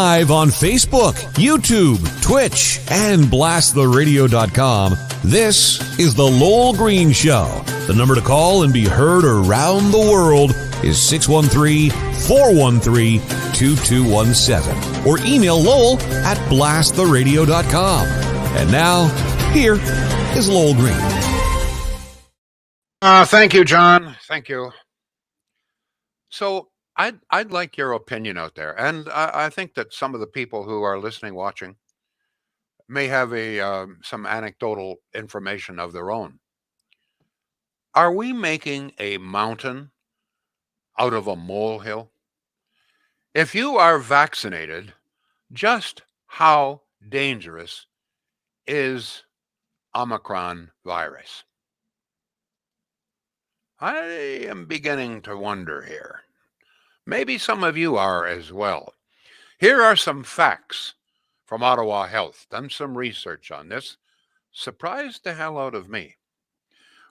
live on Facebook, YouTube, Twitch, and blasttheradio.com. This is The Lowell Green Show. The number to call and be heard around the world is 613-413-2217. Or email Lowell at blasttheradio.com. And now, here is Lowell Green. Thank you, John. Thank you. So I'd like your opinion out there, and I think that some of the people who are listening, watching, may have some anecdotal information of their own. Are we making a mountain out of a molehill? If you are vaccinated, just how dangerous is Omicron virus? I am beginning to wonder here. Maybe some of you are as well. Here are some facts from Ottawa Health. Done some research on this. Surprised the hell out of me.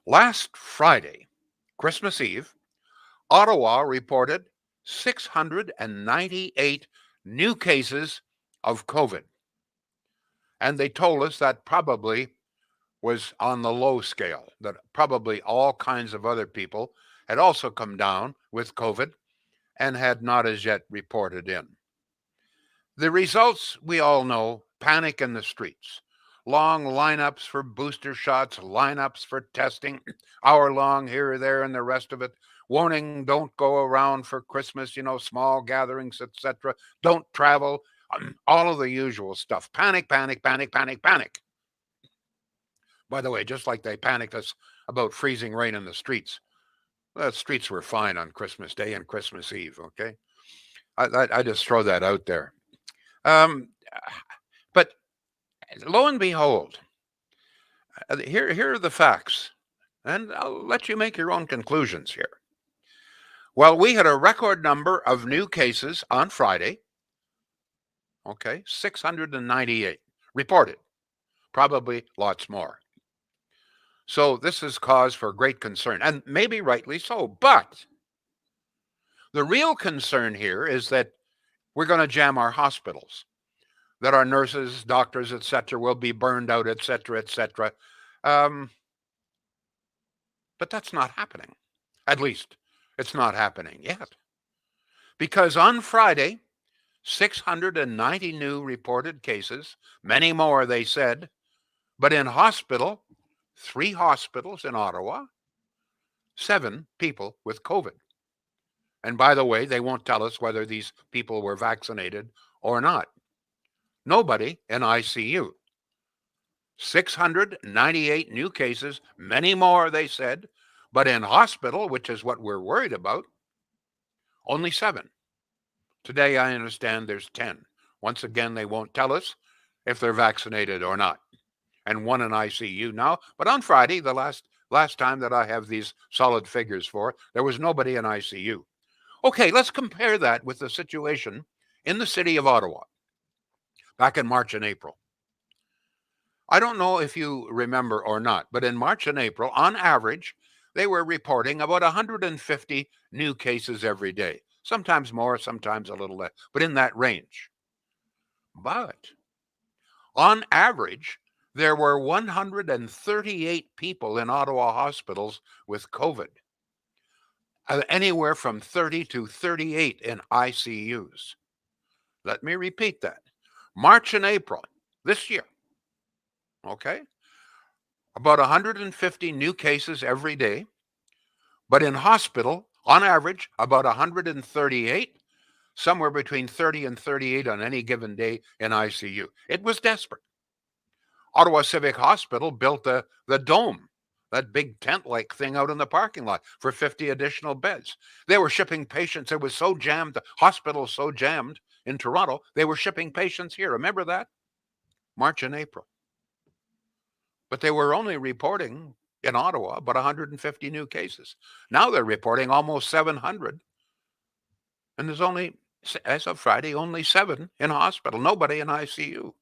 Last Friday, Christmas Eve, Ottawa reported 698 new cases of COVID. And they told us that probably was on the low scale, that probably all kinds of other people had also come down with COVID and had not as yet reported in. The results, we all know: panic in the streets, long lineups for booster shots, lineups for testing, hour-long here or there and the rest of it, warning, don't go around for Christmas, small gatherings, etc., don't travel, all of the usual stuff. Panic, panic, panic, panic, panic. By the way, just like they panicked us about freezing rain in the streets, the streets were fine on Christmas Day and Christmas Eve, okay? I just throw that out there. But lo and behold, here are the facts, and I'll let you make your own conclusions here. Well, we had a record number of new cases on Friday, okay, 698 reported, probably lots more. So this is cause for great concern, and maybe rightly so. But the real concern here is that we're going to jam our hospitals, that our nurses, doctors, etc., will be burned out, etc., etc. But that's not happening. At least it's not happening yet. Because on Friday, 690 new reported cases, many more, they said, but in hospital, 3 hospitals in Ottawa, 7 people with COVID. And by the way, they won't tell us whether these people were vaccinated or not. Nobody in ICU. 698 new cases, many more, they said, but in hospital, which is what we're worried about, only 7. Today, I understand there's 10. Once again, they won't tell us if they're vaccinated or not. And 1 in ICU now. But on Friday, the last time that I have these solid figures for, there was nobody in ICU. Okay, let's compare that with the situation in the city of Ottawa back in March and April. I don't know if you remember or not, but in March and April, on average, they were reporting about 150 new cases every day. Sometimes more, sometimes a little less, but in that range. But on average, there were 138 people in Ottawa hospitals with COVID. Anywhere from 30 to 38 in ICUs. Let me repeat that. March and April this year, okay? About 150 new cases every day, but in hospital, on average, about 138, somewhere between 30 and 38 on any given day in ICU. It was desperate. Ottawa Civic Hospital built the dome, that big tent-like thing out in the parking lot for 50 additional beds. They were shipping patients. It was so jammed, the hospital was so jammed in Toronto, they were shipping patients here. Remember that? March and April. But they were only reporting in Ottawa about 150 new cases. Now they're reporting almost 700. And there's only, as of Friday, only 7 in hospital, nobody in ICU.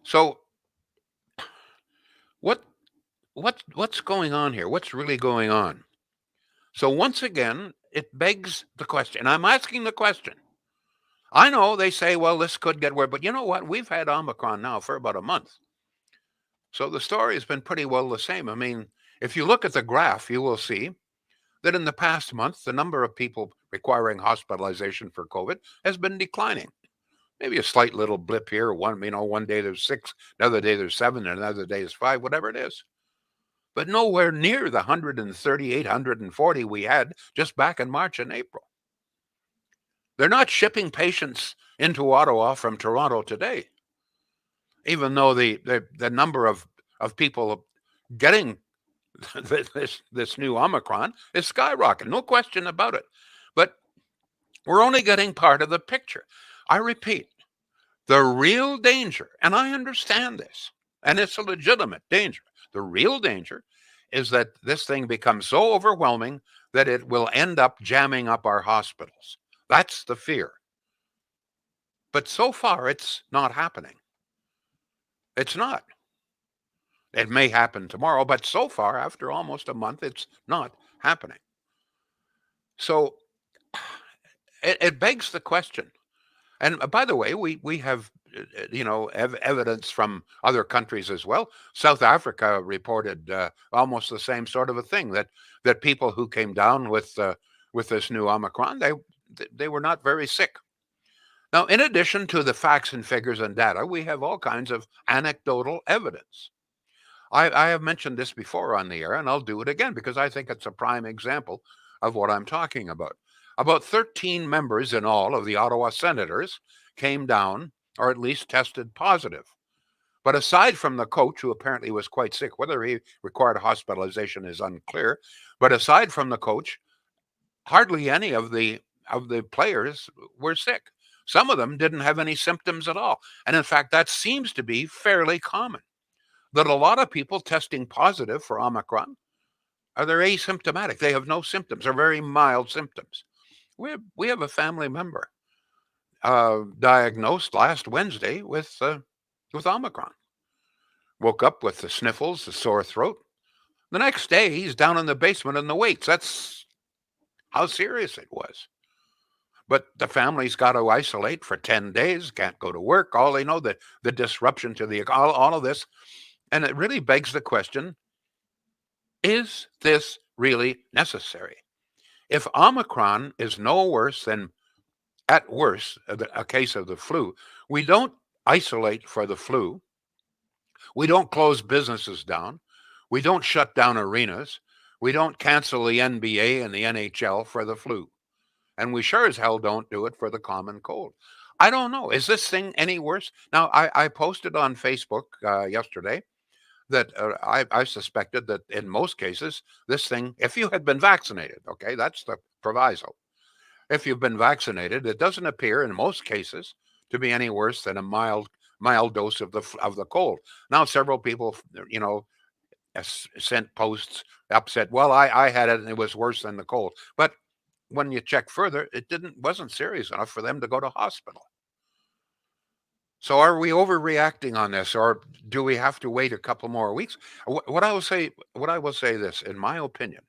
So what's going on here? What's really going on? So once again, it begs the question. I'm asking the question. I know they say, well, this could get worse, but you know what? We've had Omicron now for about a month. So the story has been pretty well the same. I mean, if you look at the graph, you will see that in the past month, the number of people requiring hospitalization for COVID has been declining. Maybe a slight little blip here. One day there's 6, another day there's 7, and another day is 5, whatever it is. But nowhere near the 138, 140 we had just back in March and April. They're not shipping patients into Ottawa from Toronto today, even though the number of people getting this new Omicron is skyrocketing. No question about it. But we're only getting part of the picture. I repeat, the real danger, and I understand this, and it's a legitimate danger. The real danger is that this thing becomes so overwhelming that it will end up jamming up our hospitals. That's the fear. But so far, it's not happening. It's not. It may happen tomorrow, but so far, after almost a month, it's not happening. So it begs the question. And by the way, we have evidence from other countries as well. South Africa reported almost the same sort of a thing, that people who came down with this new Omicron, they were not very sick. Now, in addition to the facts and figures and data, we have all kinds of anecdotal evidence. I have mentioned this before on the air, and I'll do it again because I think it's a prime example of what I'm talking about. About 13 members in all of the Ottawa Senators came down, or at least tested positive. But aside from the coach, who apparently was quite sick, whether he required hospitalization is unclear. But aside from the coach, hardly any of the players were sick. Some of them didn't have any symptoms at all. And in fact, that seems to be fairly common, that a lot of people testing positive for Omicron they're asymptomatic. They have no symptoms or very mild symptoms. We have a family member diagnosed last Wednesday with Omicron. Woke up with the sniffles, the sore throat. The next day, he's down in the basement in the weights. That's how serious it was. But the family's got to isolate for 10 days, can't go to work. All they know, the disruption to all of this. And it really begs the question, is this really necessary? If Omicron is no worse than, at worst, a case of the flu, we don't isolate for the flu. We don't close businesses down. We don't shut down arenas. We don't cancel the NBA and the NHL for the flu. And we sure as hell don't do it for the common cold. I don't know. Is this thing any worse? Now, I posted on Facebook yesterday that I suspected that in most cases, this thing, if you had been vaccinated, okay, that's the proviso. If you've been vaccinated, it doesn't appear in most cases to be any worse than a mild dose of the cold. Now, several people, sent posts upset. Well, I had it and it was worse than the cold. But when you check further, it wasn't serious enough for them to go to hospital. So are we overreacting on this, or do we have to wait a couple more weeks? What I will say this, in my opinion,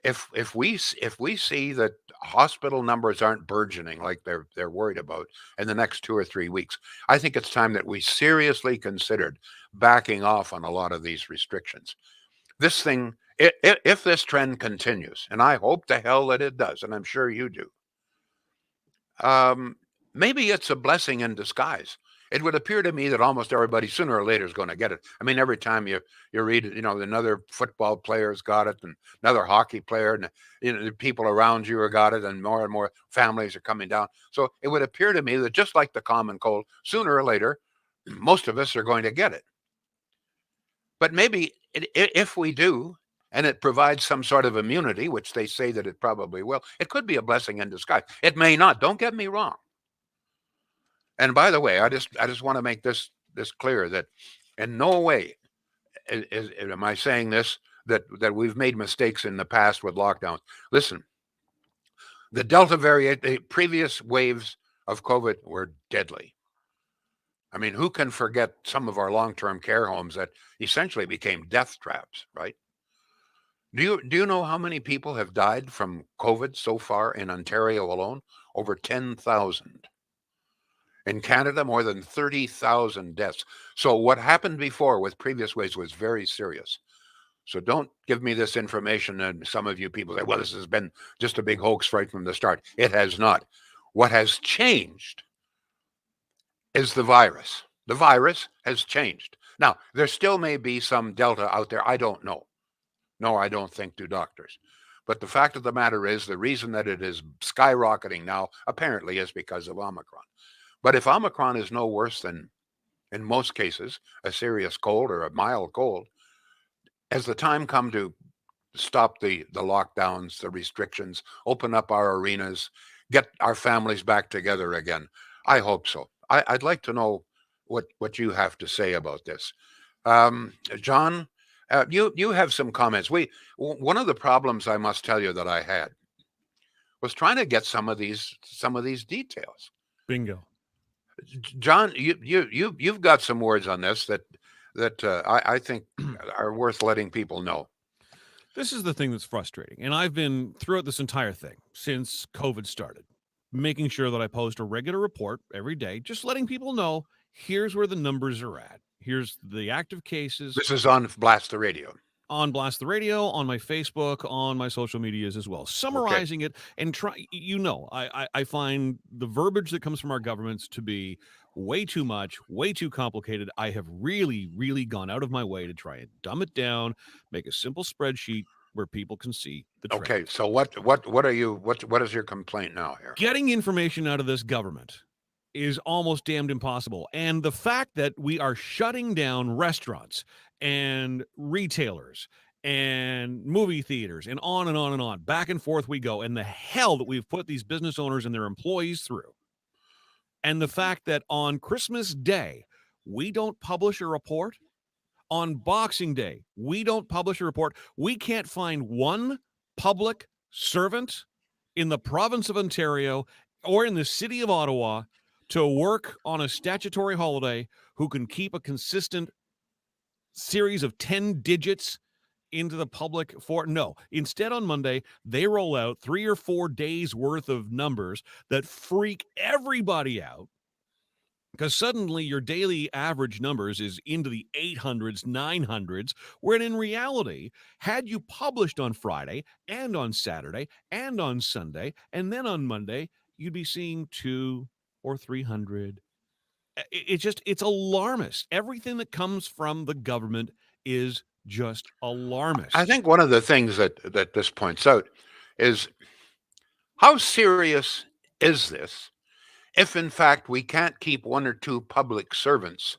if we see that hospital numbers aren't burgeoning like they're worried about in the next 2 or 3 weeks, I think it's time that we seriously considered backing off on a lot of these restrictions. This thing, if this trend continues, and I hope to hell that it does, and I'm sure you do, maybe it's a blessing in disguise. It would appear to me that almost everybody sooner or later is going to get it. I mean, every time you read, another football player's got it, and another hockey player, and the people around you have got it, and more families are coming down. So it would appear to me that just like the common cold, sooner or later, most of us are going to get it. But maybe if we do, and it provides some sort of immunity, which they say that it probably will, it could be a blessing in disguise. It may not. Don't get me wrong. And by the way, I just want to make this clear, that in no way am I saying this that we've made mistakes in the past with lockdowns. Listen, the Delta variant, the previous waves of COVID were deadly. I mean, who can forget some of our long-term care homes that essentially became death traps, right? Do you know how many people have died from COVID so far in Ontario alone? over 10,000. In Canada, more than 30,000 deaths. So what happened before with previous waves was very serious. So don't give me this information, and some of you people say, well, this has been just a big hoax right from the start. It has not. What has changed is the virus. The virus has changed. Now, there still may be some Delta out there. I don't know. No, I don't think do doctors. But the fact of the matter is, the reason that it is skyrocketing now apparently is because of Omicron. But if Omicron is no worse than, in most cases, a serious cold or a mild cold, as the time come to stop the lockdowns, the restrictions, open up our arenas, get our families back together again, I hope so. I'd like to know what you have to say about this. John, you have some comments. One of the problems I must tell you that I had was trying to get some of these details. Bingo. John, you've got some words on this that I think are worth letting people know. This is the thing that's frustrating, and I've been throughout this entire thing since COVID started, making sure that I post a regular report every day, just letting people know here's where the numbers are at. Here's the active cases. This is on Blast the Radio. On Blast the Radio, on my Facebook, on my social medias as well, summarizing it and I find the verbiage that comes from our governments to be way too much, way too complicated. I have really, really gone out of my way to try and dumb it down, make a simple spreadsheet where people can see the trend. Okay, so what is your complaint now here? Getting information out of this government is almost damned impossible. And the fact that we are shutting down restaurants and retailers and movie theaters and on and on and on, back and forth we go, and the hell that we've put these business owners and their employees through. And the fact that on Christmas Day, we don't publish a report. On Boxing Day, we don't publish a report. We can't find one public servant in the province of Ontario or in the city of Ottawa to work on a statutory holiday who can keep a consistent series of 10 digits into the public for. No, instead on Monday, they roll out 3 or 4 days worth of numbers that freak everybody out, because suddenly your daily average numbers is into the 800s, 900s, when in reality, had you published on Friday and on Saturday and on Sunday and then on Monday, you'd be seeing 200 or 300. It's alarmist. Everything that comes from the government is just alarmist. I think one of the things that this points out is how serious is this if, in fact, we can't keep 1 or 2 public servants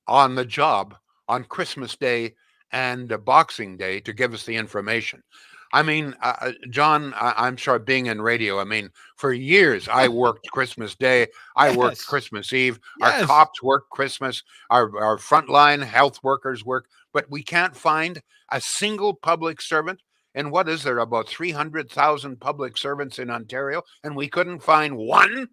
on the job on Christmas Day and Boxing Day to give us the information. I mean, John, I'm sure being in radio, I mean, for years I worked Christmas Day. I worked Christmas Eve. Yes. Our cops work Christmas. Our frontline health workers work. But we can't find a single public servant. And what is there, about 300,000 public servants in Ontario? And we couldn't find one?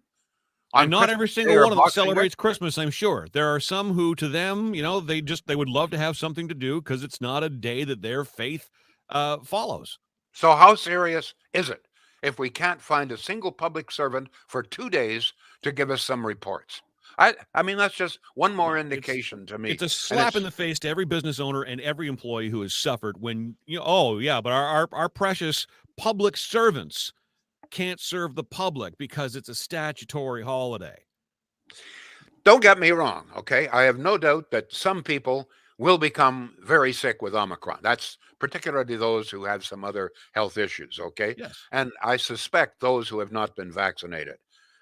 And not every single one of them celebrates Christmas, I'm sure. There are some who, to them, they would love to have something to do because it's not a day that their faith follows. So how serious is it if we can't find a single public servant for 2 days to give us some reports? I mean, that's just one more indication to me. It's a slap in the face to every business owner and every employee who has suffered when, but our precious public servants can't serve the public because it's a statutory holiday. Don't get me wrong, okay? I have no doubt that some people will become very sick with Omicron. That's particularly those who have some other health issues, okay? Yes. And I suspect those who have not been vaccinated.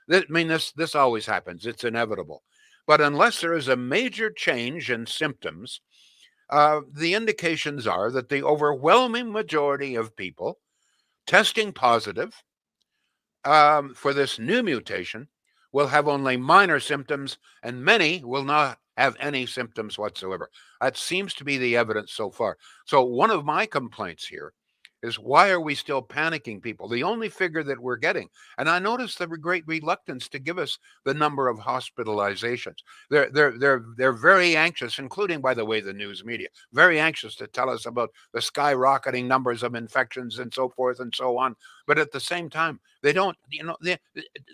This always happens. It's inevitable. But unless there is a major change in symptoms, the indications are that the overwhelming majority of people testing positive for this new mutation will have only minor symptoms, and many will not have any symptoms whatsoever. That seems to be the evidence so far. So one of my complaints here is why are we still panicking people? The only figure that we're getting, and I noticed the great reluctance to give us the number of hospitalizations. They're very anxious, including, by the way, the news media, very anxious to tell us about the skyrocketing numbers of infections and so forth and so on. But at the same time, they don't,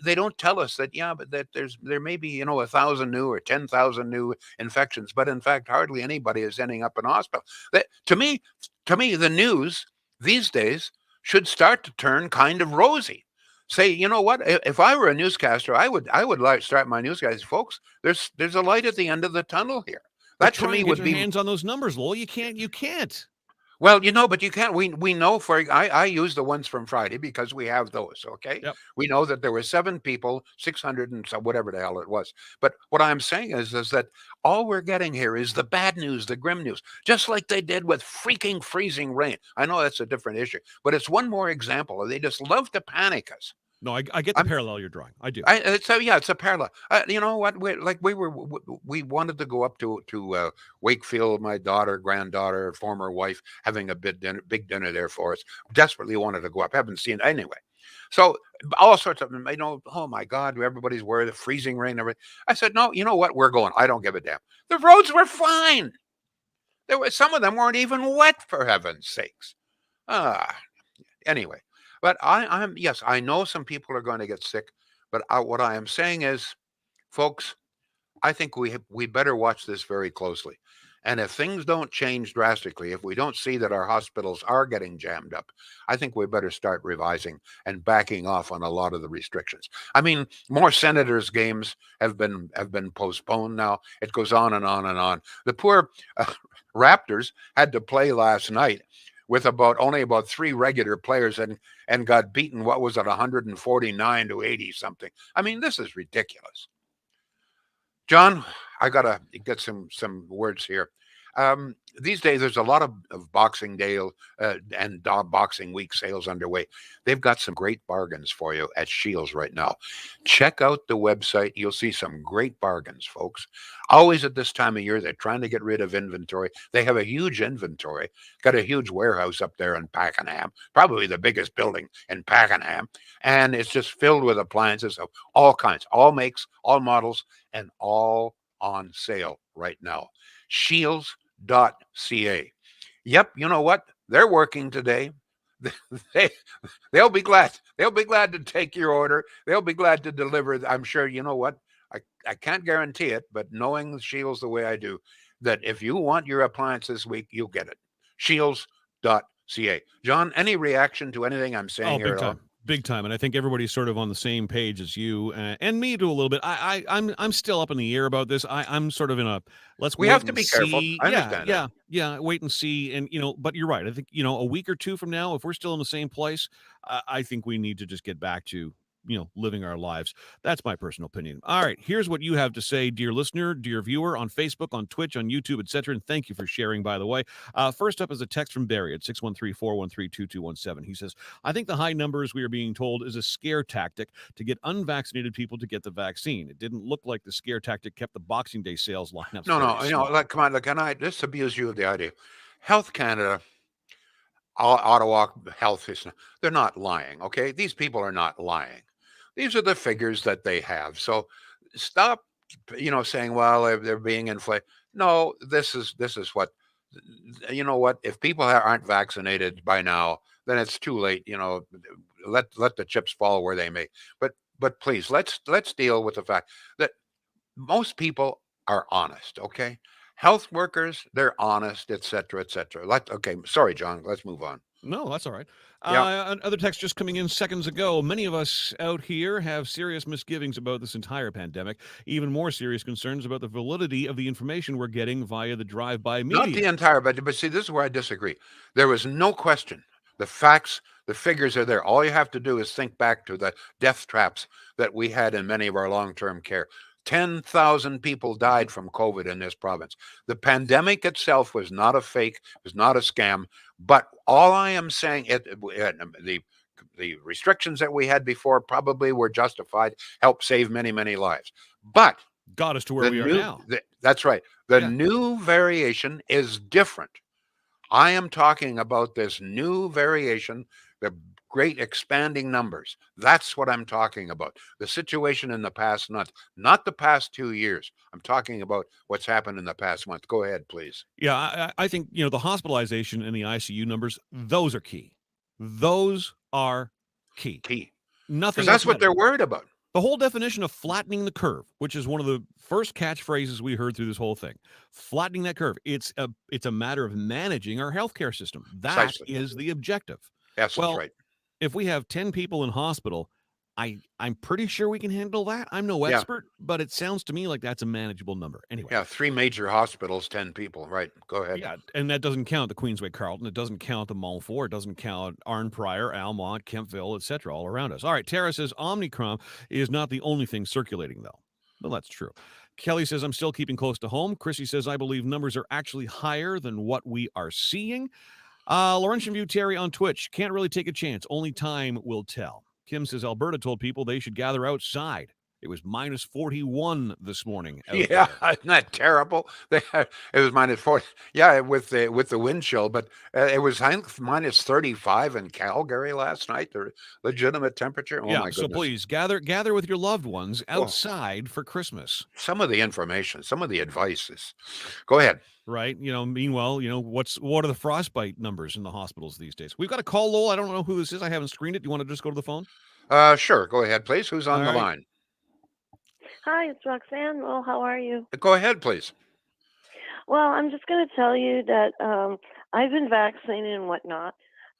they don't tell us that, yeah, but that there may be 1,000 new or 10,000 new infections, but in fact, hardly anybody is ending up in hospital. That, to me, the news these days should start to turn kind of rosy. Say, you know what? If I were a newscaster, I would like start my newscaster, folks. There's a light at the end of the tunnel here. But That to try me and get would your be hands on those numbers, Lowell. You can't. well, but you can't. We know I use the ones from Friday because we have those. Okay, Yep. we know that there were 7 people, 600 and so whatever the hell it was. But what I'm saying is that all we're getting here is the bad news, the grim news, just like they did with freaking freezing rain. I know that's a different issue, but it's one more example. They just love to panic us. No, I get the parallel you're drawing. I do. It's a parallel. You know what? We wanted to go up to Wakefield. My granddaughter, former wife, having a big dinner there for us. Desperately wanted to go up. Haven't seen it anyway. So all sorts of oh my God, everybody's worried, the freezing rain, everything. I said, no, you know what? We're going. I don't give a damn. The roads were fine. There were some of them weren't even wet, for heaven's sakes. Anyway. But yes, I know some people are going to get sick, but what I am saying is, folks, I think we better watch this very closely. And if things don't change drastically, if we don't see that our hospitals are getting jammed up, I think we better start revising and backing off on a lot of the restrictions. I mean, more Senators games have been postponed now. It goes on and on and on. The poor Raptors had to play last night with only about 3 regular players and got beaten. What was it, 149 to 80 something? I mean, this is ridiculous. John, I gotta get some words here. These days, there's a lot of Boxing Day and Boxing Week sales underway. They've got some great bargains for you at Shields right now. Check out the website. You'll see some great bargains, folks. Always at this time of year, they're trying to get rid of inventory. They have a huge inventory, got a huge warehouse up there in Pakenham, probably the biggest building in Pakenham. And it's just filled with appliances of all kinds, all makes, all models, and all on sale right now. Shields.ca. Yep, you know what? They're working today. They'll be glad. They'll be glad to take your order. They'll be glad to deliver. I'm sure. You know what? I can't guarantee it, but knowing Shields the way I do, that if you want your appliance this week, you'll get it. Shields.ca. John, any reaction to anything I'm saying here? Big time. Big time, and I think everybody's sort of on the same page as you and me to a little bit. I'm still up in the air about this. I'm sort of in a we have to be careful. I understand. Yeah, wait and see. And but you're right. I think a week or two from now, if we're still in the same place, I think we need to just get back to living our lives. That's my personal opinion. All right, here's what you have to say, dear listener, dear viewer, on Facebook, on Twitch, on YouTube, etc. And thank you for sharing, by the way. First up is a text from Barry at 613-413-2217. He says, I think the high numbers we are being told is a scare tactic to get unvaccinated people to get the vaccine. It didn't look like the scare tactic kept the Boxing Day sales lineups. No, come on, can I just abuse you of the idea? Health Canada, Ottawa Health, they're not lying, okay? These people are not lying. These are the figures that they have. So stop, saying, well, they're being inflated. No, this is what, if people aren't vaccinated by now, then it's too late. Let the chips fall where they may. But please, let's deal with the fact that most people are honest, okay? Health workers, they're honest, et cetera, et cetera. Okay, sorry, John, let's move on. No, that's all right. Yeah. Another text just coming in seconds ago. Many of us out here have serious misgivings about this entire pandemic, even more serious concerns about the validity of the information we're getting via the drive-by media. Not the entire, but see, this is where I disagree. There was no question. The facts, the figures are there. All you have to do is think back to the death traps that we had in many of our long-term care. 10,000 people died from COVID in this province. The pandemic itself was not a fake, was not a scam. But all I am saying, the restrictions that we had before probably were justified, helped save many, many lives. But got us to where we are now. That's right. The new variation is different. I am talking about this new variation, the great expanding numbers. That's what I'm talking about. The situation in the past month, not the past 2 years. I'm talking about what's happened in the past month. Go ahead, please. Yeah, I think, the hospitalization and the ICU numbers, those are key. Those are key. Key. Nothing Because else that's what matters. they're worried about. The whole definition of flattening the curve, which is one of the first catchphrases we heard through this whole thing, flattening that curve. It's a matter of managing our healthcare system. That Precisely. is the objective. Yes, that's Well, right. if we have 10 people in hospital, I'm pretty sure we can handle that. I'm no Yeah. expert, but it sounds to me like that's a manageable number. Anyway. Yeah, 3 major hospitals, 10 people. Right. Go ahead. Yeah, and that doesn't count the Queensway Carleton. It doesn't count the Montfort. It doesn't count Arnprior, Almont, Kempville, etc. all around us. All right, Tara says Omicron is not the only thing circulating, though. Well, that's true. Kelly says, I'm still keeping close to home. Chrissy says, I believe numbers are actually higher than what we are seeing. Laurentian View Terry on Twitch. Can't really take a chance. Only time will tell. Kim says, Alberta told people they should gather outside. It was minus 41 this morning. Yeah, isn't that terrible? It was minus 40. Yeah, with the wind chill, but it was minus 35 in Calgary last night. The legitimate temperature. Oh yeah, my goodness! So please gather with your loved ones outside for Christmas. Some of the information, some of the advice is. Go ahead. Right. Meanwhile, what are the frostbite numbers in the hospitals these days? We've got a call, Lowell. I don't know who this is. I haven't screened it. Do you want to just go to the phone? Sure. Go ahead, please. Who's on the line? Hi, it's Roxanne. Well, how are you? Go ahead, please. Well, I'm just going to tell you that I've been vaccinated and whatnot,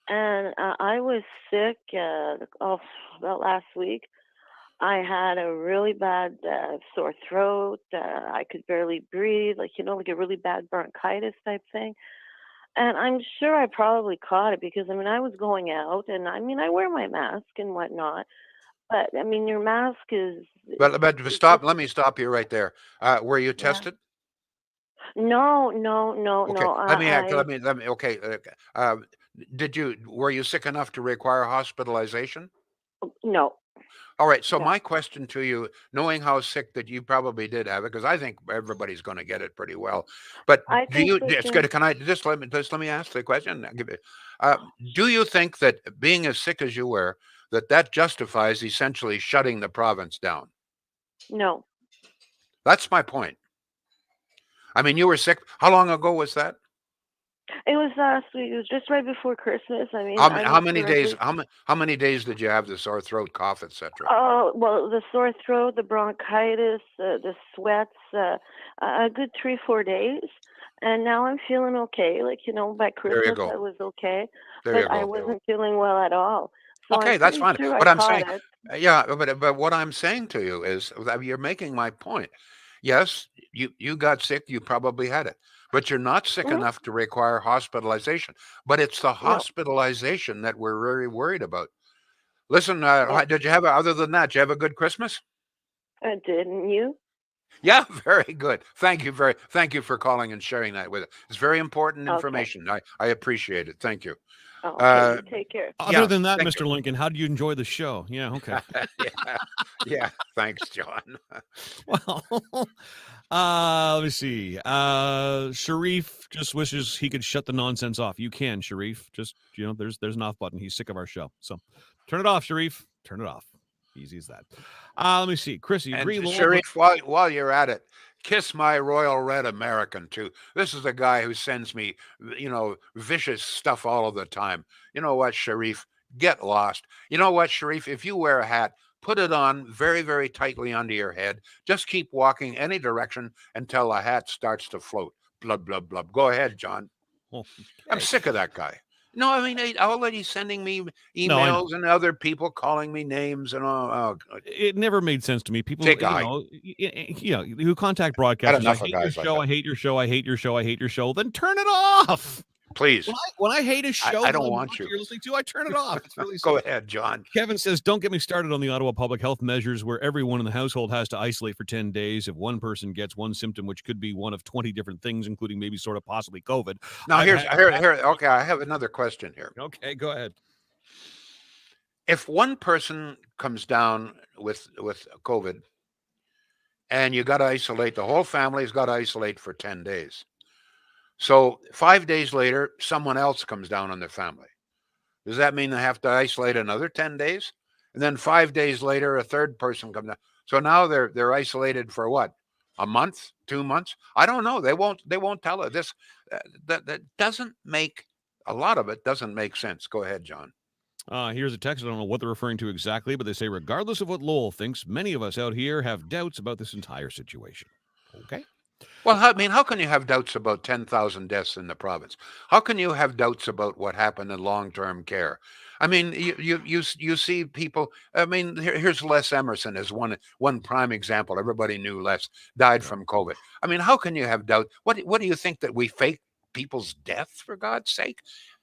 and I was sick about last week. I had a really bad sore throat. I could barely breathe, like a really bad bronchitis type thing. And I'm sure I probably caught it because, I was going out, and I wear my mask and whatnot. But, your mask is... But stop. Let me stop you right there. Were you tested? No. Okay. Let me. Okay. Were you sick enough to require hospitalization? No. All right. So my question to you, knowing how sick that you probably did have it, because I think everybody's going to get it pretty well. But do you? It's good. Can I just let me ask the question? I'll give it. Do you think that being as sick as you were, that justifies essentially shutting the province down? No. That's my point. You were sick. How long ago was that? It was last week. It was just right before Christmas. How many days? How many days did you have the sore throat, cough, etc.? Oh, well, the sore throat, the bronchitis, the sweats, a good 3-4 days, and now I'm feeling okay. By Christmas I was okay, but I wasn't feeling well at all. So okay, I'm that's fine. sure What I'm caught saying, it. yeah, but what I'm saying to you is that you're making my point. Yes, you got sick. You probably had it, but you're not sick enough to require hospitalization. But it's the hospitalization that we're very worried about. Listen, did you have other than that? Did you have a good Christmas? Didn't you? Yeah, very good. Thank you for calling and sharing that with us. It's very important information. I appreciate it. Thank you. Okay, take care. Other than that, Mr. Lincoln, how did you enjoy the show? Yeah, okay. yeah. Thanks, John. Well, let me see. Sharif just wishes he could shut the nonsense off. You can, Sharif. Just there's an off button. He's sick of our show, so turn it off, Sharif. Turn it off. Easy as that. Let me see, Chrissy. And Sharif, while you're at it, kiss my royal red American too. This is a guy who sends me, vicious stuff all of the time. You know what, Sharif? Get lost. You know what, Sharif? If you wear a hat, put it on very, very tightly under your head. Just keep walking any direction until the hat starts to float. Blub, blub, blub. Go ahead, John. Okay. I'm sick of that guy. No, already sending me emails and other people calling me names and all. It never made sense to me. People, who contact broadcasters, I hate your show, I hate your show, I hate your show, I hate your show. Then turn it off. Please. When I hate a show, I don't want you. You're listening to, I turn it off. It's really Go ahead, John. Kevin says, don't get me started on the Ottawa public health measures where everyone in the household has to isolate for 10 days if one person gets one symptom, which could be one of 20 different things, including maybe sort of possibly COVID. Now, okay, I have another question here. Okay, go ahead. If one person comes down with COVID and you got to isolate, the whole family's got to isolate for 10 days. So 5 days later, someone else comes down on their family. Does that mean they have to isolate another 10 days? And then 5 days later, a third person comes down. So now they're isolated for what? A month, 2 months? I don't know. They won't tell us this. That doesn't make a lot of it doesn't make sense. Go ahead, John. Here's a text. I don't know what they're referring to exactly, but they say, regardless of what Lowell thinks, many of us out here have doubts about this entire situation. Okay. Well, I mean, how can you have doubts about 10,000 deaths in the province? How can you have doubts about what happened in long-term care? I mean, you see people. I mean, here's Les Emerson as one prime example. Everybody knew Les died from COVID. I mean, how can you have doubt? What do you think, that we fake people's deaths, for God's sake?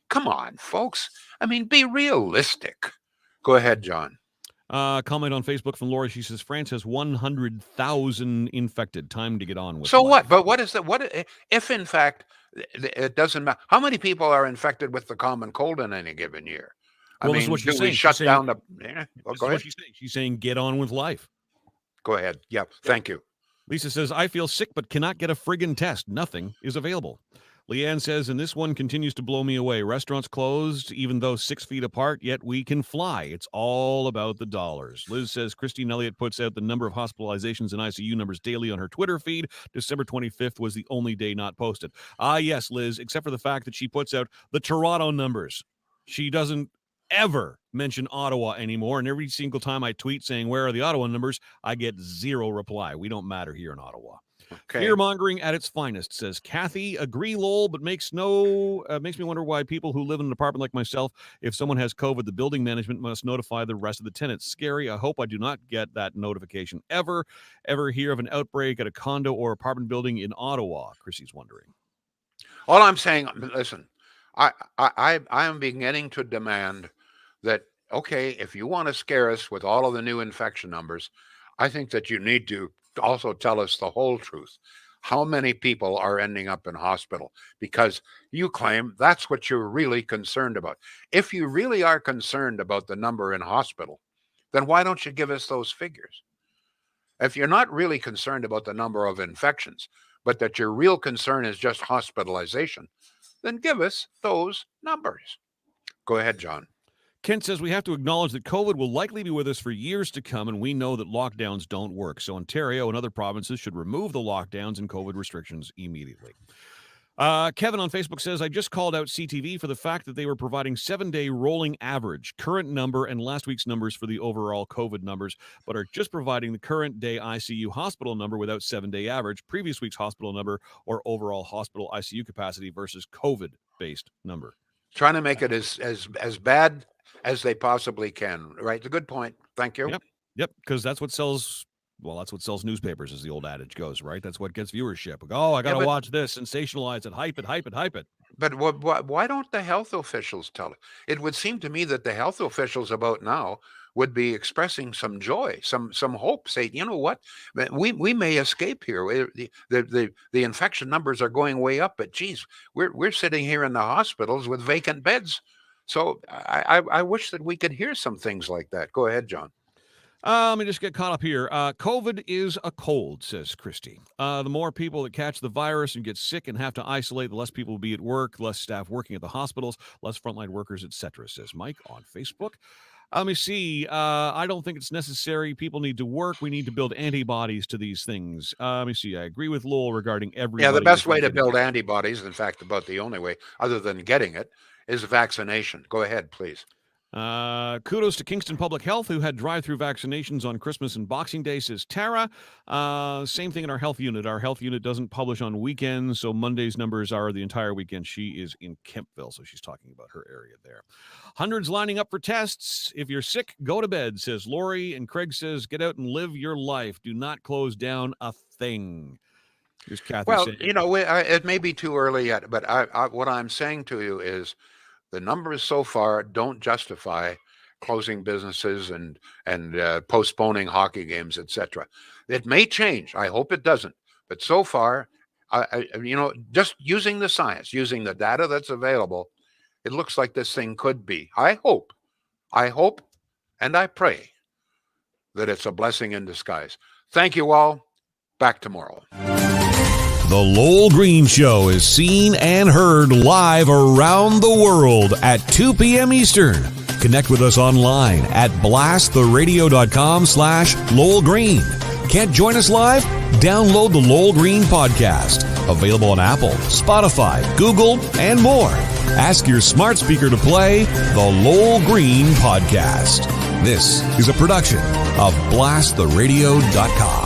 Come on, folks. I mean, be realistic. Go ahead, John. Comment on Facebook from Laura. She says France has 100,000 infected. Time to get on with So life. what? But what is that? If in fact it doesn't matter? How many people are infected with the common cold in any given year? I Well, this is mean, what she's do we saying. shut She's down saying, the? Yeah, well, this go is what ahead. she's saying. She's saying, get on with life. Go ahead. Yeah. Thank you. Lisa says, I feel sick but cannot get a friggin' test. Nothing is available. Leanne says, and this one continues to blow me away. Restaurants closed, even though 6 feet apart, yet we can fly. It's all about the dollars. Liz says, Christine Elliott puts out the number of hospitalizations and ICU numbers daily on her Twitter feed. December 25th was the only day not posted. Yes, Liz, except for the fact that she puts out the Toronto numbers. She doesn't ever mention Ottawa anymore. And every single time I tweet saying, where are the Ottawa numbers? I get zero reply. We don't matter here in Ottawa. Okay. Fear-mongering at its finest, says Kathy. Agree, Lowell, but makes me wonder why people who live in an apartment like myself, if someone has COVID, the building management must notify the rest of the tenants. Scary. I hope I do not get that notification ever hear of an outbreak at a condo or apartment building in Ottawa. Chrissy's wondering. All I'm saying, listen, I am beginning to demand that, okay, if you want to scare us with all of the new infection numbers, I think that you need to also tell us the whole truth. How many people are ending up in hospital? Because you claim that's what you're really concerned about. If you really are concerned about the number in hospital, then why don't you give us those figures? If you're not really concerned about the number of infections, but that your real concern is just hospitalization, then give us those numbers. Go ahead, John. Kent says we have to acknowledge that COVID will likely be with us for years to come, and we know that lockdowns don't work. So Ontario and other provinces should remove the lockdowns and COVID restrictions immediately. Kevin on Facebook says, I just called out CTV for the fact that they were providing 7-day rolling average, current number, and last week's numbers for the overall COVID numbers, but are just providing the current day ICU hospital number without 7-day average, previous week's hospital number, or overall hospital ICU capacity versus COVID-based number. Trying to make it as bad as they possibly can. Right? It's a good point. Thank you. Yep. Because that's what sells. Well, that's what sells newspapers, as the old adage goes, right? That's what gets viewership. Oh, I got to watch this, sensationalize it, hype it. But why don't the health officials tell it? It would seem to me that the health officials about now would be expressing some joy, some hope. Say, you know what, we may escape here. The infection numbers are going way up, but geez, we're sitting here in the hospitals with vacant beds. So I wish that we could hear some things like that. Go ahead, John. Let me just get caught up here. COVID is a cold, says Christy. The more people that catch the virus and get sick and have to isolate, the less people will be at work, less staff working at the hospitals, less frontline workers, etc., says Mike on Facebook. Let me see. I don't think it's necessary. People need to work. We need to build antibodies to these things. Let me see. I agree with Lowell regarding everybody. Yeah, the best way to build antibodies, in fact, about the only way, other than getting it, is vaccination. Go ahead, please. Kudos to Kingston Public Health, who had drive-through vaccinations on Christmas and Boxing Day, says Tara. Same thing in our health unit. Our health unit doesn't publish on weekends, so Monday's numbers are the entire weekend. She is in Kemptville, so she's talking about her area there. Hundreds lining up for tests. If you're sick, go to bed, says Lori. And Craig says, get out and live your life. Do not close down a thing. Here's Kathy saying, you know, it may be too early yet, but what I'm saying to you is, the numbers so far don't justify closing businesses and postponing hockey games, etc. It may change. I hope it doesn't. But so far, just using the science, using the data that's available, it looks like this thing could be. I hope, and I pray that it's a blessing in disguise. Thank you all. Back tomorrow. The The Lowell Green Show is seen and heard live around the world at 2 p.m. Eastern. Connect with us online at blasttheradio.com/Lowell Green. Can't join us live? Download the Lowell Green podcast. Available on Apple, Spotify, Google, and more. Ask your smart speaker to play the Lowell Green podcast. This is a production of blasttheradio.com.